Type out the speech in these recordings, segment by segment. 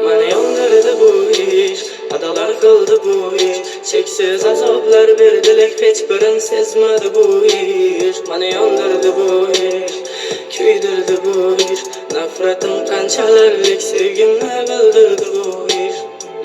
Məni yandırdı bu iş, adalar kıldı bu iş. Çeksiz azaplar verdilik, hiç birin sezmedi bu iş. Məni yandırdı bu iş, küydürdü bu iş. Nefretim kançalarlık sevgimle bildirdi bu iş.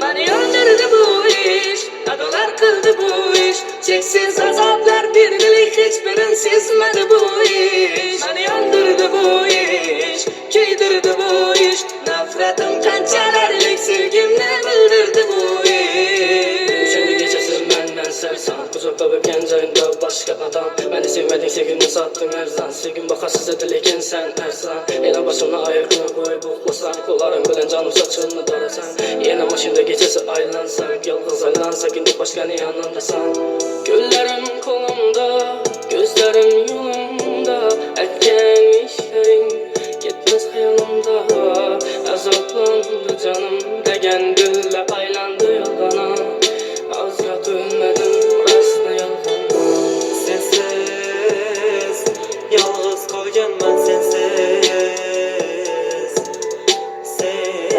Məni yandırdı bu iş, adalar kıldı bu iş. Çeksiz azaplar verdilik, hiç birin sezmedi bu iş. Məni yandırdı bu iş, küydürdü bu iş. Nefretim kançalarlık sevgimle bildirdi bu iş. Şimdi geçesin benden sersan, kucakta ve gencayında başka adam. Beni sevmedin, sevgini sattın her zan. Sevgin bakasız edilirken sen ersan. Yine başımla ayakını koy buklasan. Kollarım bilen canım saçını darasan. Yine maşında geçesi aylansan. Yalnız aylansak indi başka ne yanındasan. Güllerim kolumda, gözlerim yolumda.